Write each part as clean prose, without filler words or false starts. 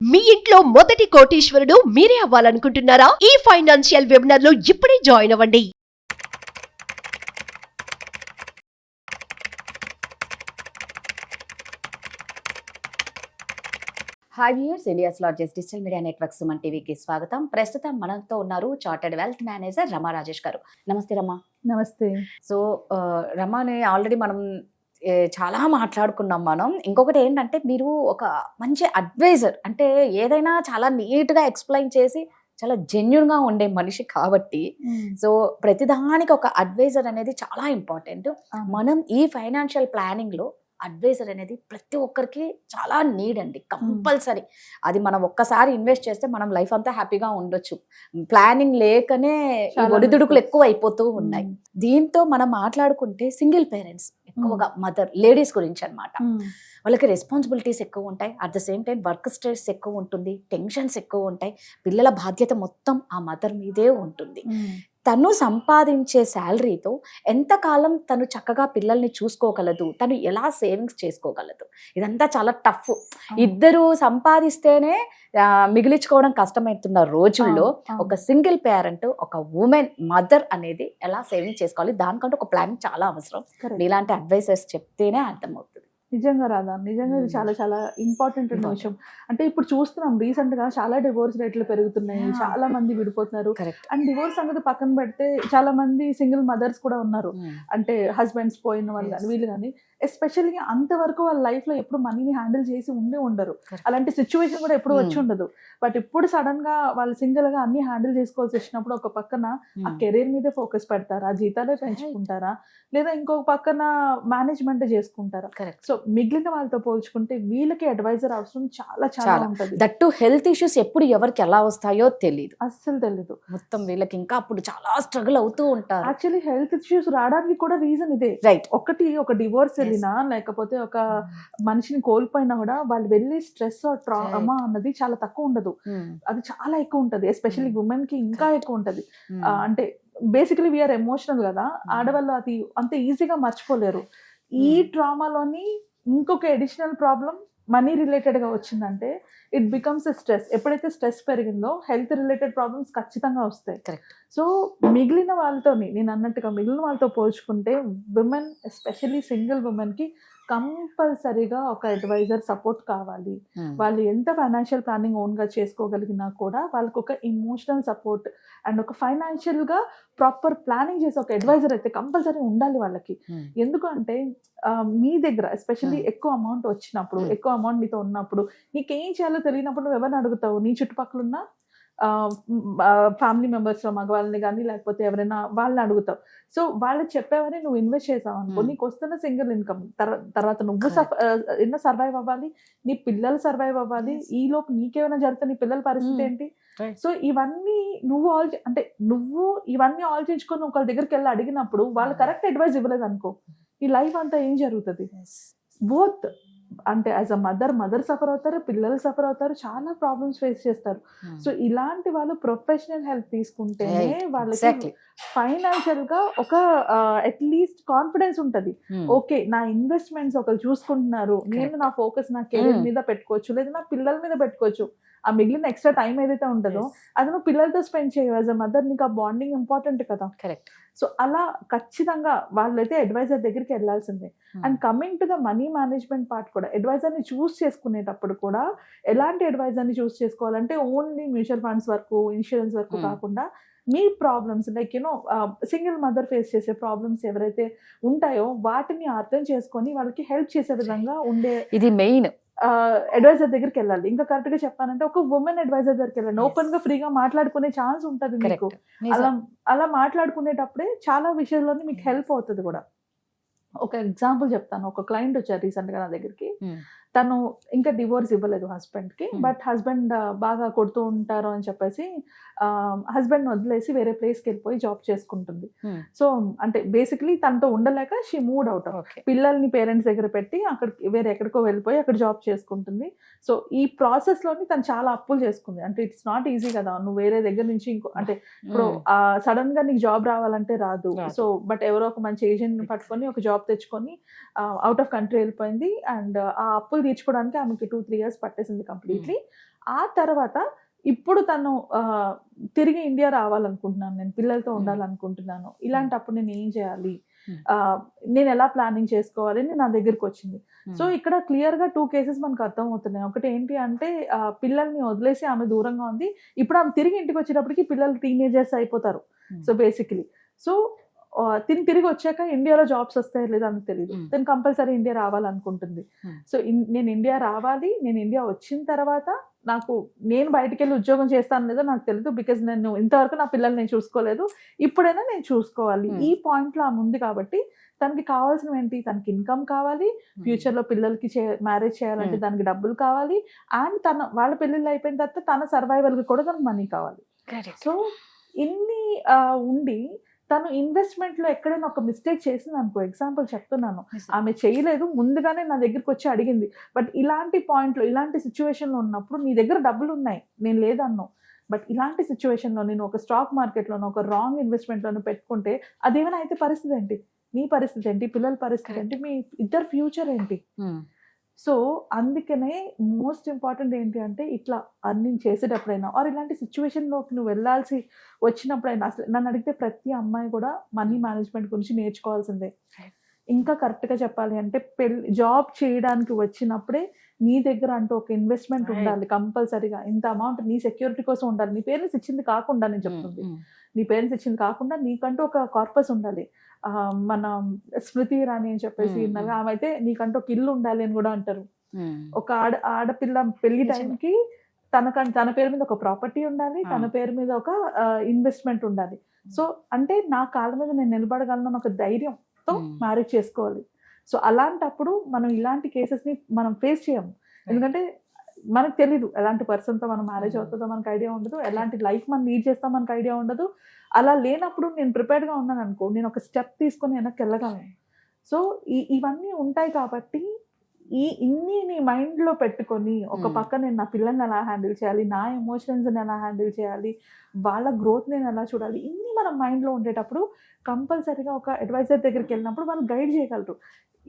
మీ ఇంట్లో మొదటి కోటీశ్వరుడు మీరే అవ్వాలనుకుంటున్నారా? ఈ ఫైనాన్షియల్ వెబినార్ లో ఇప్పుడే జాయిన్ అవ్వండి. Hi viewers, India's largest digital media network Suman టీవీకి స్వాగతం. ప్రస్తుతం మనతో ఉన్నారు చార్టర్డ్ వెల్త్ మేనేజర్ రమా రాజేష్ గారు. నమస్తే రమా. నమస్తే. సో రమాని ఆల్రెడీ మనం చాలా మాట్లాడుకున్నాం మనం. ఇంకొకటి ఏంటంటే, మీరు ఒక మంచి అడ్వైజర్, అంటే ఏదైనా చాలా నీట్గా ఎక్స్ప్లెయిన్ చేసి చాలా జెన్యున్గా ఉండే మనిషి కాబట్టి, సో ప్రతిదానికి ఒక అడ్వైజర్ అనేది చాలా ఇంపార్టెంట్. మనం ఈ ఫైనాన్షియల్ ప్లానింగ్లో అడ్వైజర్ అనేది ప్రతి ఒక్కరికి చాలా నీడ్ అండి, కంపల్సరీ. అది మనం ఒక్కసారి ఇన్వెస్ట్ చేస్తే మనం లైఫ్ అంతా హ్యాపీగా ఉండొచ్చు. ప్లానింగ్ లేకనే ఒడిదుడుకులు ఎక్కువ అయిపోతూ ఉన్నాయి. దీంతో మనం మాట్లాడుకుంటే సింగిల్ పేరెంట్స్, ఎక్కువగా మదర్ లేడీస్ గురించి అన్నమాట. వాళ్ళకి రెస్పాన్సిబిలిటీస్ ఎక్కువ ఉంటాయి, at the same time work stress ఎక్కువ ఉంటుంది, టెన్షన్స్ ఎక్కువ ఉంటాయి, పిల్లల బాధ్యత మొత్తం ఆ మదర్ మీదే ఉంటుంది. తను సంపాదించే శాలరీతో ఎంతకాలం తను చక్కగా పిల్లల్ని చూసుకోగలదు, తను ఎలా సేవింగ్స్ చేసుకోగలదు, ఇదంతా చాలా టఫ్. ఇద్దరు సంపాదిస్తేనే మిగిలించుకోవడం కష్టమవుతున్న రోజుల్లో ఒక సింగిల్ పేరెంట్, ఒక ఉమెన్ మదర్ అనేది ఎలా సేవింగ్ చేసుకోవాలి, దానికంటే ఒక ప్లానింగ్ చాలా అవసరం. ఇలాంటి అడ్వైసెస్ చెప్తేనే అర్థమవుతుంది. నిజంగా రాదా, నిజంగా ఇది చాలా చాలా ఇంపార్టెంట్ విషయం. అంటే ఇప్పుడు చూస్తున్నాం రీసెంట్ గా చాలా డివోర్స్ రేట్లు పెరుగుతున్నాయి, చాలా మంది విడిపోతున్నారు. అండ్ డివోర్స్ అనేది పక్కన పెడితే చాలా మంది సింగిల్ మదర్స్ కూడా ఉన్నారు. అంటే హస్బెండ్స్ పోయిన వాళ్ళు కానీ వీళ్ళు కానీ, ఎస్పెషల్లీ అంతవరకు వాళ్ళ లైఫ్ లో ఎప్పుడు మనీని హ్యాండిల్ చేసి ఉండరు. అలాంటి సిచ్యువేషన్ కూడా ఎప్పుడు వచ్చి ఉండదు. బట్ ఇప్పుడు సడన్ గా వాళ్ళు సింగిల్ గా అన్ని హ్యాండిల్ చేసుకోవాల్సి వచ్చినప్పుడు ఒక పక్కన ఆ కెరీర్ మీదే ఫోకస్ పెడతారా, జీతాలే పెంచుకుంటారా, లేదా ఇంకొక పక్కన మేనేజ్మెంట్ చేసుకుంటారా? సో మిగిలిన వాళ్ళతో పోల్చుకుంటే వీళ్ళకి అడ్వైజర్ అవసరం చాలా చాలా ఉంటుంది. దట్టు హెల్త్ ఇష్యూస్ ఎప్పుడు ఎవరికి ఎలా వస్తాయో తెలియదు, అస్సలు తెలీదు. మొత్తం వీళ్ళకి ఇంకా అప్పుడు చాలా స్ట్రగుల్ అవుతూ ఉంటారు. యాక్చువల్లీ హెల్త్ ఇష్యూస్ రావడానికి కూడా రీజన్ ఇదే. రైట్. ఒకటి, ఒక డివోర్స్ వెళ్ళినా లేకపోతే ఒక మనిషిని కోల్పోయినా కూడా వాళ్ళు వెళ్ళి స్ట్రెస్ ట్రామా అన్నది చాలా తక్కువ ఉండదు, అది చాలా ఎక్కువ ఉంటది. ఎస్పెషల్లీ ఉమెన్ కి ఇంకా ఎక్కువ ఉంటది. అంటే బేసికలీ వీఆర్ ఎమోషనల్ కదా, ఆడవాళ్ళు అది అంత ఈజీగా మర్చిపోలేరు. ఈ ట్రామాలోని ఇంకొక అడిషనల్ ప్రాబ్లం మనీ రిలేటెడ్గా వచ్చిందంటే ఇట్ బికమ్స్ ఎ స్ట్రెస్. ఎప్పుడైతే స్ట్రెస్ పెరిగిందో హెల్త్ రిలేటెడ్ ప్రాబ్లమ్స్ ఖచ్చితంగా వస్తాయి. సో మిగిలిన వాళ్ళతోని, నేను అన్నట్టుగా మిగిలిన వాళ్ళతో పోల్చుకుంటే విమెన్, ఎస్పెషల్లీ సింగిల్ ఉమెన్కి కంపల్సరీగా ఒక అడ్వైజర్ సపోర్ట్ కావాలి. వాళ్ళు ఎంత ఫైనాన్షియల్ ప్లానింగ్ ఓన్గా చేసుకోగలిగినా కూడా వాళ్ళకు ఒక ఇమోషనల్ సపోర్ట్ అండ్ ఒక ఫైనాన్షియల్గా ప్రాపర్ ప్లానింగ్ చేసే ఒక అడ్వైజర్ అయితే కంపల్సరీ ఉండాలి వాళ్ళకి. ఎందుకంటే మీ దగ్గర ఎస్పెషల్లీ ఎక్కువ అమౌంట్ వచ్చినప్పుడు, ఎక్కువ అమౌంట్ నీతో ఉన్నప్పుడు, నీకేం చేయాలో తెలియనప్పుడు నువ్వు ఎవరిని అడుగుతావు? నీ చుట్టుపక్కల ఉన్న ఫ్యామిలీ మెంబర్స్లో మగవాళ్ళని కానీ లేకపోతే ఎవరైనా వాళ్ళని అడుగుతావు. సో వాళ్ళు చెప్పేవని నువ్వు ఇన్వెస్ట్ చేసావు అనుకో, నీకు వస్తున్న సింగిల్ ఇన్కమ్ తర్వాత నువ్వు ఎన్నో సర్వైవ్ అవ్వాలి, నీ పిల్లలు సర్వైవ్ అవ్వాలి. ఈ లోపు నీకేమైనా జరిగితే నీ పిల్లల పరిస్థితి ఏంటి? సో ఇవన్నీ నువ్వు ఇవన్నీ ఆలోచించుకొని ఒకళ్ళ దగ్గరికి వెళ్ళి అడిగినప్పుడు వాళ్ళు కరెక్ట్ అడ్వైస్ ఇవ్వలేదు అనుకో, ఈ లైఫ్ అంతా ఏం జరుగుతుంది? బోత్ అంటే యాజ్ అ మదర్ సఫర్ అవుతారు, పిల్లలు సఫర్ అవుతారు, చాలా ప్రాబ్లమ్స్ ఫేస్ చేస్తారు. సో ఇలాంటి వాళ్ళు ప్రొఫెషనల్ హెల్ప్ తీసుకుంటేనే వాళ్ళకి ఫైనాన్షియల్ గా ఒక అట్లీస్ట్ కాన్ఫిడెన్స్ ఉంటుంది. ఓకే, నా ఇన్వెస్ట్మెంట్స్ ఒకరు చూసుకుంటున్నారు, నేను నా ఫోకస్ నా కెరీర్ మీద పెట్టుకోవచ్చు, లేదా నా పిల్లల మీద పెట్టుకోవచ్చు. ఆ మిగిలిన ఎక్స్ట్రా టైం ఏదైతే ఉంటుందో అది నువ్వు పిల్లలతో స్పెండ్ చేయవు. యాజ్ అ మదర్ నీకు ఆ బాండింగ్ ఇంపార్టెంట్ కదా. కరెక్ట్. సో అలా ఖచ్చితంగా వాళ్ళైతే అడ్వైజర్ దగ్గరికి వెళ్ళాల్సిందే. And coming to the money management part కూడా, అడ్వైజర్ని చూస్ చేసుకునేటప్పుడు కూడా ఎలాంటి అడ్వైజర్ని చూస్ చేసుకోవాలంటే ఓన్లీ మ్యూచువల్ ఫండ్స్ వరకు, ఇన్సూరెన్స్ వరకు కాకుండా మీ problems like single mother face చేసే ప్రాబ్లమ్స్ ఎవరైతే ఉంటాయో వాటిని అర్థం చేసుకొని వాళ్ళకి హెల్ప్ చేసే విధంగా ఉండే, ఇది మెయిన్ అడ్వైజర్ దగ్గరికి వెళ్ళాలి. ఇంకా కరెక్ట్ గా చెప్పాలంటే ఒక ఉమెన్ అడ్వైజర్ దగ్గరికి వెళ్ళండి. ఓపెన్ గా ఫ్రీగా మాట్లాడుకునే ఛాన్స్ ఉంటుంది మీకు. అలా మాట్లాడుకునేటప్పుడే చాలా విషయాల్లోనే మీకు హెల్ప్ అవుతుంది కూడా. ఒక ఎగ్జాంపుల్ చెప్తాను. ఒక క్లయింట్ వచ్చారు రీసెంట్ గా నా దగ్గరికి. తను ఇంకా డివోర్స్ ఇవ్వలేదు హస్బెండ్ కి, బట్ హస్బెండ్ బాగా కొడుతూ ఉంటారు అని చెప్పేసి హస్బెండ్ వదిలేసి వేరే ప్లేస్కి వెళ్ళిపోయి జాబ్ చేసుకుంటుంది. సో అంటే బేసిక్లీ తనతో ఉండలేక షీ మూడ్ అవుట్. పిల్లల్ని పేరెంట్స్ దగ్గర పెట్టి అక్కడికి వేరే ఎక్కడికో వెళ్ళిపోయి అక్కడ జాబ్ చేసుకుంటుంది. సో ఈ ప్రాసెస్ లోని తను చాలా అప్పులు చేసుకుంది. అంటే ఇట్స్ నాట్ ఈజీ కదా, నువ్వు వేరే దగ్గర నుంచి ఇంకో అంటే ఇప్పుడు సడన్ గా నీకు జాబ్ రావాలంటే రాదు. సో బట్ ఎవరో ఒక మంచి ఏజెంట్ పట్టుకొని ఒక జాబ్ తెచ్చుకొని అవుట్ ఆఫ్ కంట్రీ వెళ్ళిపోయింది. అండ్ ఆ అప్పులు తీర్చుకోవడానికి ఆమెకి 2-3 years పట్టేసింది కంప్లీట్లీ. ఆ తర్వాత ఇప్పుడు తను తిరిగి ఇండియా రావాలనుకుంటున్నాను, నేను పిల్లలతో ఉండాలనుకుంటున్నాను, ఇలాంటప్పుడు నేను ఏం చేయాలి, నేను ఎలా ప్లానింగ్ చేసుకోవాలి అని నా దగ్గరికి వచ్చింది. సో ఇక్కడ క్లియర్ గా 2 కేసెస్ మనకు అర్థం అవుతున్నాయి. ఒకటి ఏంటి అంటే పిల్లల్ని వదిలేసి ఆమె దూరంగా ఉంది, ఇప్పుడు ఆమె తిరిగి ఇంటికి వచ్చేటప్పటికి పిల్లలు టీనేజర్స్ అయిపోతారు. సో బేసికలీ సో తిరిగి వచ్చాక ఇండియాలో జాబ్స్ వస్తాయో లేదో అని తెలియదు, తను కంపల్సరీ ఇండియా రావాలనుకుంటుంది. సో నేను ఇండియా రావాలి, నేను ఇండియా వచ్చిన తర్వాత నేను బయటికి వెళ్ళి ఉద్యోగం చేస్తాను లేదో నాకు తెలియదు, బికాజ్ నేను ఇంతవరకు నా పిల్లల్ని నేను చూసుకోలేదు, ఇప్పుడైనా నేను చూసుకోవాలి. ఈ పాయింట్ లో ఆమె ఉంది కాబట్టి తనకి కావాల్సినవి ఏంటి, తనకి ఇన్కమ్ కావాలి, ఫ్యూచర్ లో పిల్లలకి మ్యారేజ్ చేయాలంటే దానికి డబ్బులు కావాలి, అండ్ వాళ్ళ పెళ్ళిళ్ళు అయిపోయిన తర్వాత తన సర్వైవల్ కి కూడా తనకు మనీ కావాలి. సో ఇన్ని ఉండి తను ఇన్వెస్ట్మెంట్ లో ఎక్కడైనా ఒక మిస్టేక్ చేసింది అనుకో, ఎగ్జాంపుల్ చెప్తున్నాను, ఆమె చేయలేదు, ముందుగానే నా దగ్గరికి వచ్చి అడిగింది, బట్ ఇలాంటి పాయింట్లో ఇలాంటి సిచ్యువేషన్ లో ఉన్నప్పుడు నీ దగ్గర డబ్బులు ఉన్నాయి, నేను లేదన్ను, బట్ ఇలాంటి సిచ్యువేషన్ లో నేను ఒక స్టాక్ మార్కెట్ లోనో ఒక రాంగ్ ఇన్వెస్ట్మెంట్ లోనో పెట్టుకుంటే అదేమైనా అయితే పరిస్థితి ఏంటి, నీ పరిస్థితి ఏంటి, పిల్లల పరిస్థితి ఏంటి, మీ ఇద్దరు ఫ్యూచర్ ఏంటి. సో అందుకనే మోస్ట్ ఇంపార్టెంట్ ఏంటి అంటే ఇట్లా అర్నింగ్ చేసేటప్పుడైనా ఆర్ ఇలాంటి సిచ్యువేషన్లోకి నువ్వు వెళ్ళాల్సి వచ్చినప్పుడైనా, అసలు నన్ను అడిగితే ప్రతి అమ్మాయి కూడా మనీ మేనేజ్మెంట్ గురించి నేర్చుకోవాల్సిందే. ఇంకా కరెక్ట్గా చెప్పాలి అంటే జాబ్ చేయడానికి వచ్చినప్పుడే నీ దగ్గర అంటూ ఒక ఇన్వెస్ట్మెంట్ ఉండాలి కంపల్సరీగా, ఇంత అమౌంట్ నీ సెక్యూరిటీ కోసం ఉండాలి. నీ పేరెంట్స్ ఇచ్చింది కాకుండా, నేను చెప్తుంది నీ పేరెంట్స్ ఇచ్చింది కాకుండా నీకంటూ ఒక కార్పస్ ఉండాలి. మన స్మృతి ఇరానీ అని చెప్పేసి ఆమె అయితే నీకంటూ ఒక ఇల్లు ఉండాలి అని కూడా అంటారు. ఒక ఆడపిల్ల పెళ్లి టైంకి తన పేరు మీద ఒక ప్రాపర్టీ ఉండాలి, తన పేరు మీద ఒక ఇన్వెస్ట్మెంట్ ఉండాలి. సో అంటే నా కాళ్ళ మీద నేను నిలబడగలను ఒక ధైర్యంతో మ్యారేజ్ చేసుకోవాలి. సో అలాంటప్పుడు మనం ఇలాంటి కేసెస్ ని మనం ఫేస్ చేయము, ఎందుకంటే మనకు తెలీదు ఎలాంటి పర్సన్తో మనం మ్యారేజ్ అవుతుందో మనకు ఐడియా ఉండదు, ఎలాంటి లైఫ్ మనం లీడ్ చేస్తాం మనకు ఐడియా ఉండదు. అలా లేనప్పుడు నేను ప్రిపేర్డ్గా ఉన్నాను అనుకో, నేను ఒక స్టెప్ తీసుకొని వెనక్కి వెళ్ళగలను. సో ఇవన్నీ ఉంటాయి కాబట్టి ఇన్ని నీ మైండ్లో పెట్టుకొని ఒక పక్క నేను నా పిల్లల్ని ఎలా హ్యాండిల్ చేయాలి, నా ఎమోషన్స్ని ఎలా హ్యాండిల్ చేయాలి, వాళ్ళ గ్రోత్ నేను ఎలా చూడాలి, ఇన్ని మనం మైండ్లో ఉండేటప్పుడు కంపల్సరీగా ఒక అడ్వైజర్ దగ్గరికి వెళ్ళినప్పుడు వాళ్ళు గైడ్ చేయగలరు.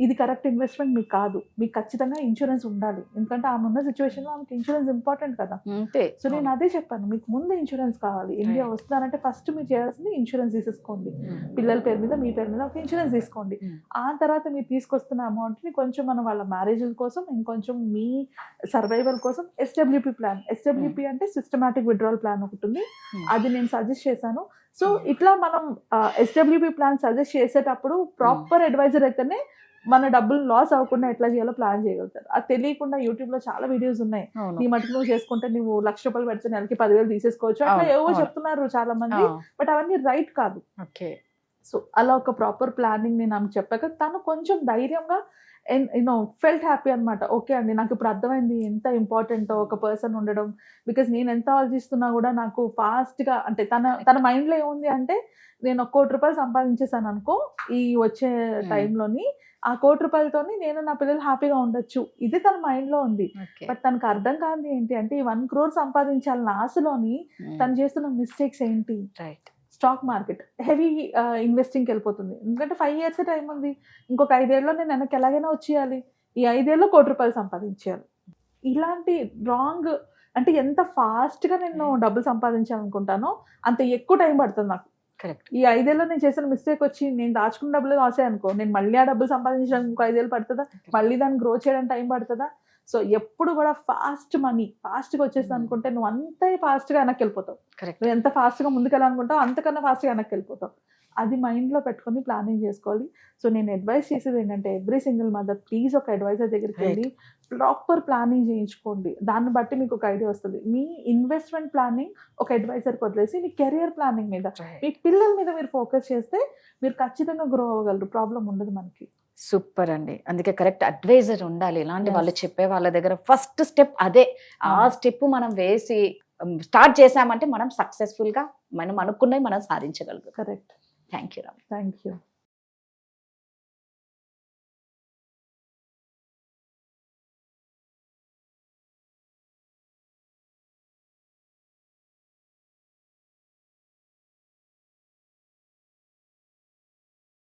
ఇది కరెక్ట్ ఇన్వెస్ట్మెంట్ మీకు కాదు, మీకు ఖచ్చితంగా ఇన్సూరెన్స్ ఉండాలి, ఎందుకంటే ఆమె ఉన్న సిచ్యువేషన్లో ఆమెకి ఇన్సూరెన్స్ ఇంపార్టెంట్ కదా. సో నేను అదే చెప్పాను, మీకు ముందు ఇన్సూరెన్స్ కావాలి, ఇండియా వస్తున్నారంటే ఫస్ట్ మీరు చేయాల్సింది ఇన్సూరెన్స్ తీసేసుకోండి, పిల్లల పేరు మీద మీ పేరు మీద ఒక ఇన్సూరెన్స్ తీసుకోండి. ఆ తర్వాత మీరు తీసుకొస్తున్న అమౌంట్ని కొంచెం మనం వాళ్ళ మ్యారేజ్ల కోసం, ఇంకొంచెం మీ సర్వైవల్ కోసం ఎస్డబ్ల్యూపీ ప్లాన్, ఎస్డబ్ల్యూపీ అంటే సిస్టమాటిక్ విత్డ్రావల్ ప్లాన్ ఒకటి ఉంది, అది నేను సజెస్ట్ చేశాను. సో ఇట్లా మనం ఎస్డబ్ల్యూపీ ప్లాన్ సజెస్ట్ చేసేటప్పుడు ప్రాపర్ అడ్వైజర్ అయితేనే మన డబ్బులు లాస్ అవ్వకుండా ఎట్లా చేయాలో ప్లాన్ చేయగలుగుతారు. అది తెలియకుండా యూట్యూబ్ లో చాలా వీడియోస్ ఉన్నాయి, నీ మటుకు నువ్వు చేసుకుంటే నువ్వు ₹1,00,000 పెడితే నెలకి 10,000 తీసేసుకోవచ్చు అట్లా ఏవో చెప్తున్నారు చాలా మంది, బట్ అవన్నీ రైట్ కాదు. సో అలా ఒక ప్రాపర్ ప్లానింగ్ నేను ఆమె చెప్పాక తను కొంచెం ధైర్యంగా ఫెల్ట్ హ్యాపీ అనమాట. ఓకే అండి, నాకు ఇప్పుడు అర్థమైంది ఎంత ఇంపార్టెంటో ఒక పర్సన్ ఉండడం, బికాజ్ నేను ఎంత ఆలోచిస్తున్నా కూడా నాకు ఫాస్ట్గా అంటే తన మైండ్లో ఏముంది అంటే నేను ₹1,00,00,000 సంపాదించేసాను అనుకో ఈ వచ్చే టైంలోని, ఆ ₹1,00,00,000తోని నేను నా పిల్లలు హ్యాపీగా ఉండొచ్చు, ఇది తన మైండ్లో ఉంది. బట్ తనకు అర్థం కాదు ఏంటి అంటే ఈ 1 crore సంపాదించాలన్న ఆశలోని తను చేస్తున్న మిస్టేక్స్ ఏంటి, స్టాక్ మార్కెట్ హెవీ ఇన్వెస్టింగ్కి వెళ్ళిపోతుంది. ఎందుకంటే 5 years టైం ఉంది, ఇంకొక 5 ఏళ్ళలో నేను వెనక్కి ఎలాగైనా వచ్చేయాలి, ఈ 5 ఏళ్ళలో ₹1,00,00,000 సంపాదించేయాలి. ఇలాంటి రాంగ్ అంటే ఎంత ఫాస్ట్గా నేను డబ్బులు సంపాదించాలనుకుంటానో అంత ఎక్కువ టైం పడుతుంది నాకు. ఈ 5 ఏళ్ళలో నేను చేసిన మిస్టేక్ వచ్చి నేను దాచుకున్న డబ్బులు లాసే అనుకో, నేను మళ్ళీ ఆ డబ్బులు సంపాదించడానికి ఇంకో 5 ఏళ్ళు పడుతుందా, మళ్ళీ దాన్ని గ్రో చేయడానికి టైం పడుతుందా. సో ఎప్పుడు కూడా ఫాస్ట్ మనీ ఫాస్ట్గా వచ్చేసి అనుకుంటే నువ్వు అంతే ఫాస్ట్గా వెనక్కి వెళ్ళిపోతావు, నువ్వు ఎంత ఫాస్ట్గా ముందుకు వెళ్ళాలనుకుంటావు అంతకన్నా ఫాస్ట్గా వెనక్కి వెళ్ళిపోతావు. అది మైండ్లో పెట్టుకొని ప్లానింగ్ చేసుకోవాలి. సో నేను అడ్వైస్ చేసేది ఏంటంటే ఎవ్రీ సింగిల్ మదర్ ప్లీజ్ ఒక అడ్వైజర్ దగ్గరికి వెళ్ళి ప్రాపర్ ప్లానింగ్ చేయించుకోండి, దాన్ని బట్టి మీకు ఒక ఐడియా వస్తుంది. మీ ఇన్వెస్ట్మెంట్ ప్లానింగ్ ఒక అడ్వైజర్కి వదిలేసి మీ కెరియర్ ప్లానింగ్ మీద, మీ పిల్లల మీద మీరు ఫోకస్ చేస్తే మీరు ఖచ్చితంగా గ్రో అవ్వగలరు, ప్రాబ్లం ఉండదు మనకి. సూపర్ అండి, అందుకే కరెక్ట్ అడ్వైజర్ ఉండాలి. ఇలాంటి వాళ్ళు చెప్పే వాళ్ళ దగ్గర ఫస్ట్ స్టెప్ అదే, ఆ స్టెప్ మనం వేసి స్టార్ట్ చేసామంటే మనం సక్సెస్ఫుల్గా మనం అనుకున్నవి మనం సాధించగలుగుతాం. Correct. Thank you. Thank you.